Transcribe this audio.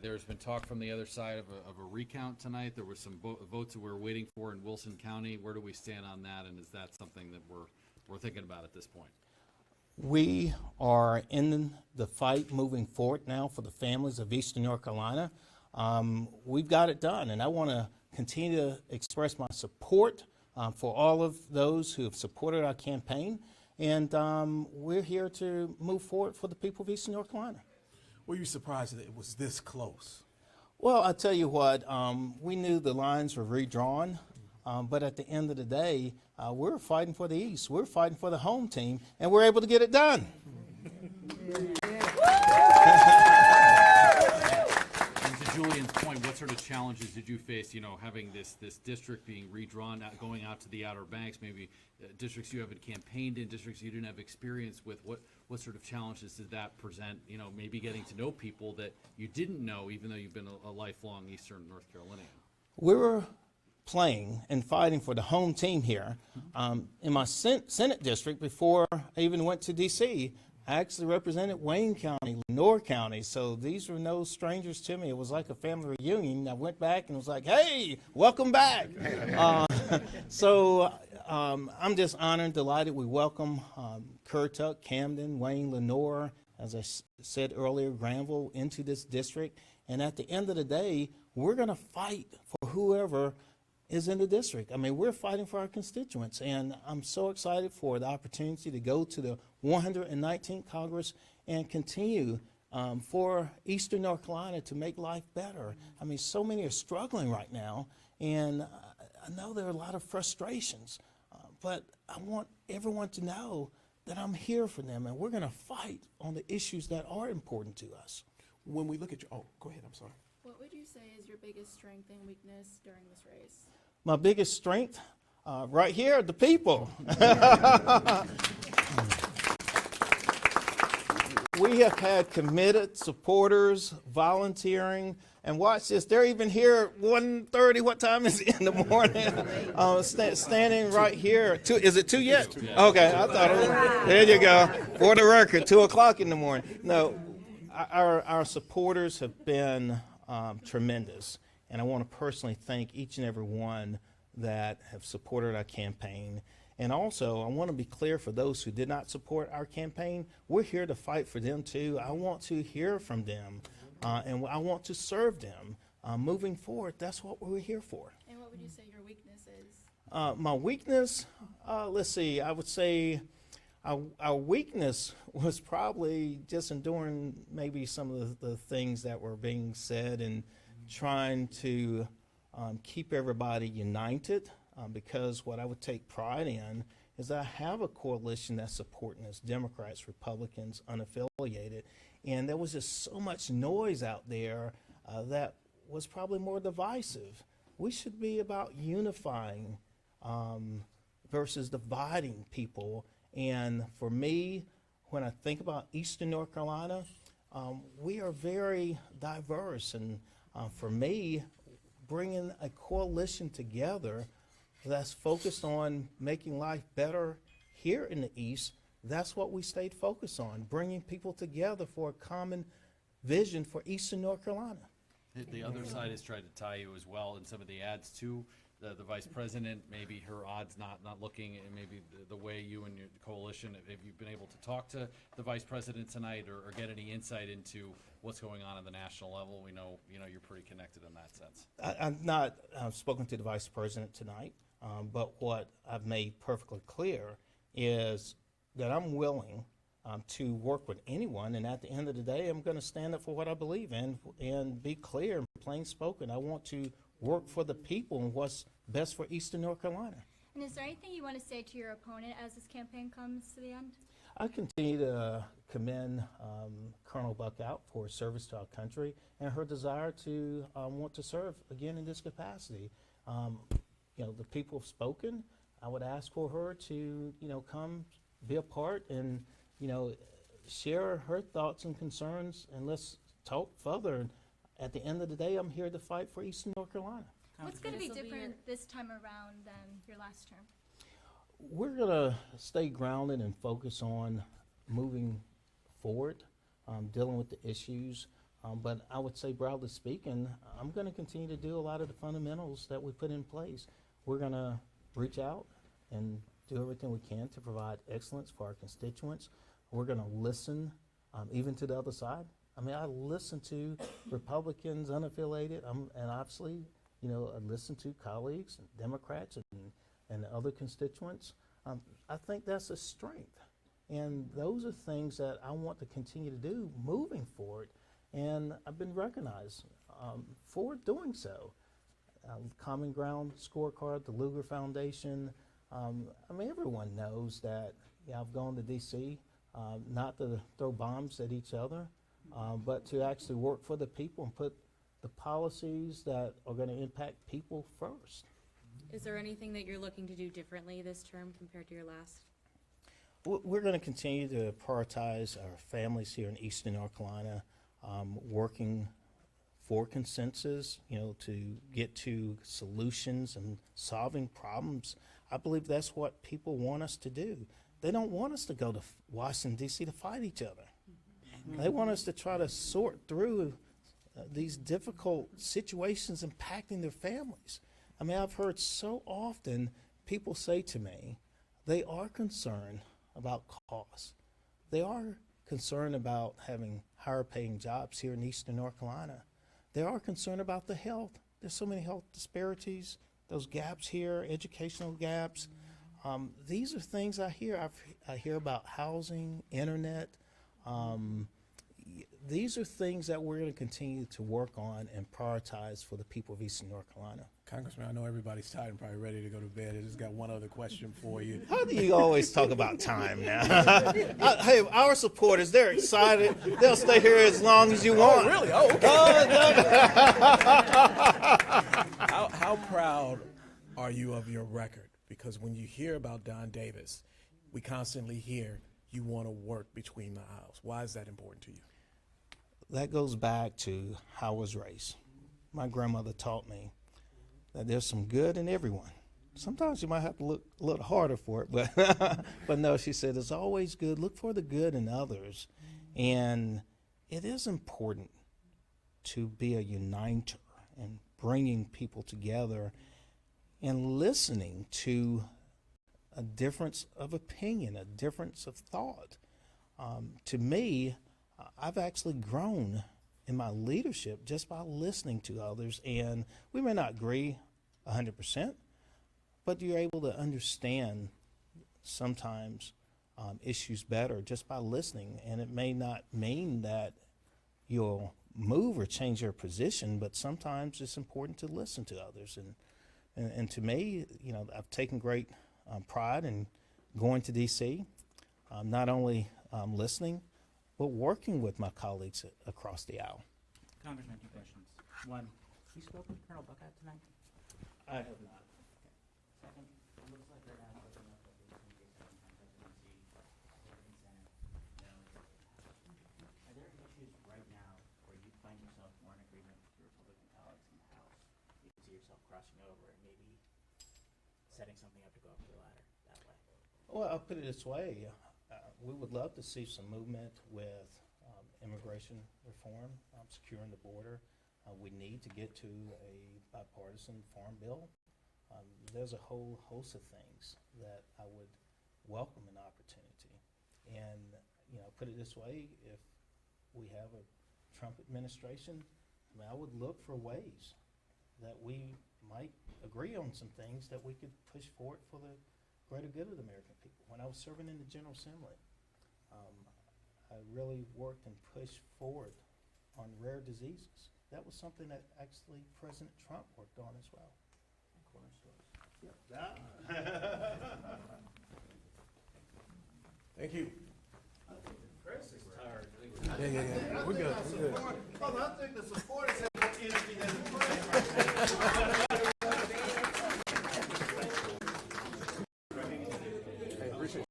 there's been talk from the other side of a recount tonight. There were some votes that we were waiting for in Wilson County. Where do we stand on that, and is that something that we're thinking about at this point? We are in the fight moving forward now for the families of Eastern North Carolina. We've got it done, and I want to continue to express my support for all of those who have supported our campaign, and we're here to move forward for the people of Eastern North Carolina. Were you surprised that it was this close? Well, I tell you what, we knew the lines were redrawn, but at the end of the day, we're fighting for the East. We're fighting for the home team, and we're able to get it done. And to Julian's point, what sort of challenges did you face, having this district being redrawn, going out to the Outer Banks, maybe districts you haven't campaigned in, districts you didn't have experience with? What sort of challenges did that present, maybe getting to know people that you didn't know, even though you've been a lifelong Eastern North Carolinian? We were playing and fighting for the home team here. In my Senate district, before I even went to D.C., I actually represented Wayne County, Lenore County, so these were no strangers to me. It was like a family reunion. I went back and was like, hey, welcome back. So I'm just honored and delighted. We welcome Currituck, Camden, Wayne, Lenore, as I said earlier, Granville, into this district. And at the end of the day, we're going to fight for whoever is in the district. I mean, we're fighting for our constituents, and I'm so excited for the opportunity to go to the 119th Congress and continue for Eastern North Carolina to make life better. I mean, so many are struggling right now, and I know there are a lot of frustrations, but I want everyone to know that I'm here for them, and we're going to fight on the issues that are important to us. When we look at go ahead, I'm sorry. What would you say is your biggest strength and weakness during this race? My biggest strength, right here, the people. We have had committed supporters volunteering, and watch this, they're even here at 1:30, what time is it in the morning? Standing right here. Is it 2 yet? 2, yeah. Okay, I thought it was, there you go. For the record, 2 o'clock in the morning. No, our supporters have been tremendous, and I want to personally thank each and every one that have supported our campaign. And also, I want to be clear for those who did not support our campaign, we're here to fight for them too. I want to hear from them, and I want to serve them. Moving forward, that's what we're here for. And what would you say your weakness is? My weakness, let's see, I would say our weakness was probably just enduring maybe some of the things that were being said and trying to keep everybody united, because what I would take pride in is that I have a coalition that's supporting us, Democrats, Republicans, unaffiliated, and there was just so much noise out there that was probably more divisive. We should be about unifying versus dividing people. And for me, when I think about Eastern North Carolina, we are very diverse. And for me, bringing a coalition together that's focused on making life better here in the East, that's what we stayed focused on, bringing people together for a common vision for Eastern North Carolina. The other side has tried to tie you as well in some of the ads to the vice president, maybe her odds not looking, and maybe the way you and your coalition, have you been able to talk to the vice president tonight or get any insight into what's going on at the national level? We know, you're pretty connected in that sense. I've spoken to the vice president tonight, but what I've made perfectly clear is that I'm willing to work with anyone, and at the end of the day, I'm going to stand up for what I believe in and be clear and plain spoken. I want to work for the people and what's best for Eastern North Carolina. And is there anything you want to say to your opponent as this campaign comes to the end? I continue to commend Colonel Buckhout for her service to our country and her desire to want to serve again in this capacity. The people have spoken. I would ask for her to, come be a part and, share her thoughts and concerns, and let's talk further. And at the end of the day, I'm here to fight for Eastern North Carolina. What's going to be different this time around than your last term? We're going to stay grounded and focus on moving forward, dealing with the issues. But I would say, broadly speaking, I'm going to continue to do a lot of the fundamentals that we put in place. We're going to reach out and do everything we can to provide excellence for our constituents. We're going to listen, even to the other side. I mean, I listen to Republicans, unaffiliated, and obviously, you know, I listen to colleagues, and Democrats, and other constituents. I think that's a strength. And those are things that I want to continue to do moving forward. And I've been recognized for doing so. Common Ground Scorecard, the Lugar Foundation. I mean, everyone knows that I've gone to D.C., not to throw bombs at each other, but to actually work for the people and put the policies that are going to impact people first. Is there anything that you're looking to do differently this term compared to your last? We're going to continue to prioritize our families here in Eastern North Carolina, working for consensus, you know, to get to solutions and solving problems. I believe that's what people want us to do. They don't want us to go to Washington, D.C. to fight each other. They want us to try to sort through these difficult situations impacting their families. I mean, I've heard so often people say to me, they are concerned about costs. They are concerned about having higher paying jobs here in Eastern North Carolina. They are concerned about the health. There's so many health disparities, those gaps here, educational gaps. These are things I hear. I hear about housing, internet. These are things that we're going to continue to work on and prioritize for the people of Eastern North Carolina. Congressman, I know everybody's tired and probably ready to go to bed. I just got one other question for you. How do you always talk about time now? Hey, our supporters, they're excited. They'll stay here as long as you want. Oh, really? Oh, okay. How proud are you of your record? Because when you hear about Don Davis, we constantly hear you want to work between the aisles. Why is that important to you? That goes back to how I was raised. My grandmother taught me that there's some good in everyone. Sometimes you might have to look a little harder for it, but no, she said it's always good. Look for the good in others. And it is important to be a uniter and bringing people together and listening to a difference of opinion, a difference of thought. To me, I've actually grown in my leadership just by listening to others, and we may not agree 100%, but you're able to understand sometimes issues better just by listening, and it may not mean that you'll move or change your position, but sometimes it's important to listen to others, and to me, you know, I've taken great pride in going to D.C., not only listening, but working with my colleagues across the aisle. Congressman, 2 questions. One, you spoke with Colonel Buckhout tonight? I have not. Second, it looks like right now, opening up of the 2027 presidency or in Senate, are there issues right now where you find yourself more in agreement with your Republican colleagues in the House? You can see yourself crossing over and maybe setting something up to go up the ladder that way? Well, I'll put it this way. We would love to see some movement with immigration reform, securing the border. We need to get to a bipartisan farm bill. There's a whole host of things that I would welcome an opportunity. And, you know, put it this way, if we have a Trump administration, I mean, I would look for ways that we might agree on some things that we could push forward for the greater good of the American people. When I was serving in the General Assembly, I really worked and pushed forward on rare diseases. That was something that actually President Trump worked on as well. Corner stores. Thank you. Chris is tired. Yeah. We're good. I think the supporters have more energy than the press.